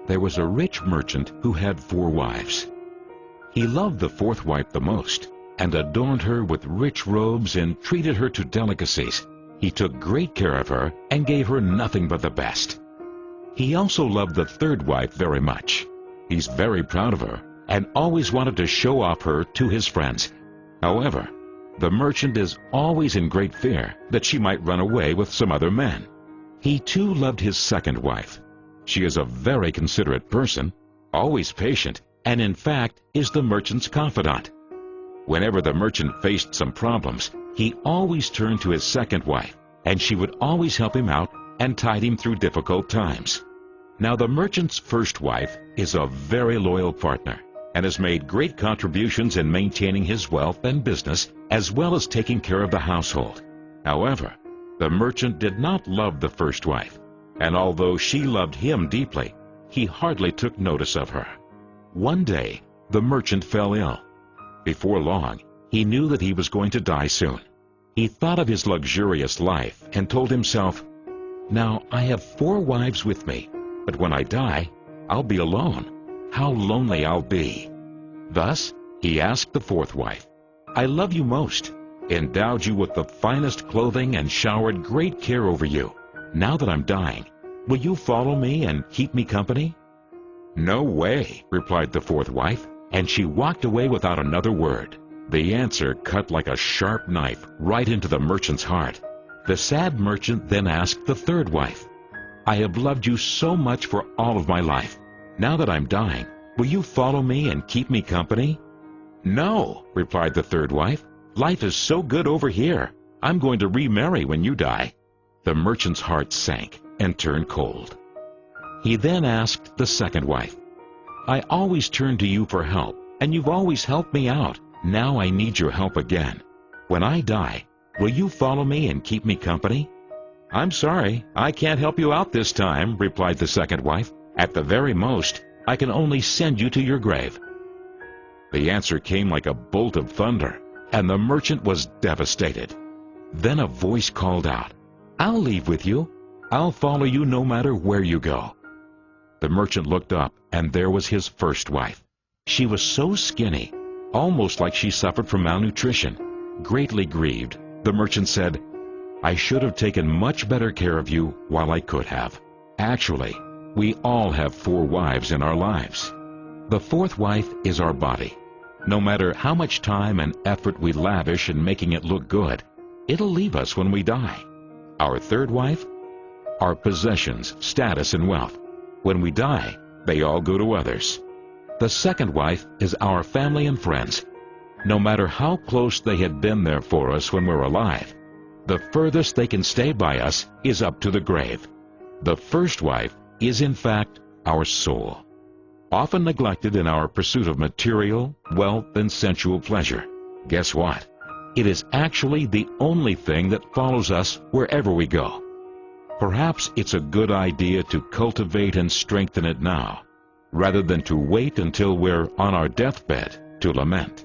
there was a rich merchant who had 4 wives. He loved the 4th wife the most, and adorned her with rich robes and treated her to delicacies. He took great care of her and gave her nothing but the best. He also loved the 3rd wife very much. He's very proud of her and always wanted to show off her to his friends. However, the merchant is always in great fear that she might run away with some other man. He too loved his 2nd wife. She is a very considerate person, always patient, and in fact is the merchant's confidant. Whenever the merchant faced some problems, he always turned to his 2nd wife, and she would always help him out and tide him through difficult times. Now the merchant's 1st wife is a very loyal partner and has made great contributions in maintaining his wealth and business as well as taking care of the household. However, the merchant did not love the 1st wife, and although she loved him deeply, he hardly took notice of her. One day, the merchant fell ill. Before long, he knew that he was going to die soon. He thought of his luxurious life and told himself, "Now I have 4 wives with me, but when I die, I'll be alone. How lonely I'll be." Thus, he asked the 4th wife, "I love you most, endowed you with the finest clothing and showered great care over you. Now that I'm dying, will you follow me and keep me company?" "No way," replied the 4th wife, and she walked away without another word. The answer cut like a sharp knife right into the merchant's heart. The sad merchant then asked the 3rd wife, "I have loved you so much for all of my life. Now that I'm dying, will you follow me and keep me company?" "No," replied the 3rd wife. "Life is so good over here. I'm going to remarry when you die." The merchant's heart sank and turned cold. He then asked the 2nd wife, "I always turn to you for help, and you've always helped me out. Now I need your help again. When I die, will you follow me and keep me company?" "I'm sorry, I can't help you out this time," replied the 2nd wife. "At the very most, I can only send you to your grave." The answer came like a bolt of thunder, and the merchant was devastated. Then a voice called out, "I'll leave with you. I'll follow you no matter where you go." The merchant looked up, and there was his 1st wife. She was so skinny, almost like she suffered from malnutrition. Greatly grieved, the merchant said, "I should have taken much better care of you while I could have." Actually, we all have 4 wives in our lives. The 4th wife is our body. No matter how much time and effort we lavish in making it look good, it'll leave us when we die. Our 3rd wife? Our possessions, status, and wealth. When we die, they all go to others. The 2nd wife is our family and friends. No matter how close they had been there for us when we're alive, the furthest they can stay by us is up to the grave. The 1st wife is in fact our soul, often neglected in our pursuit of material, wealth, and sensual pleasure. Guess what? It is actually the only thing that follows us wherever we go. Perhaps it's a good idea to cultivate and strengthen it now, rather than to wait until we're on our deathbed to lament.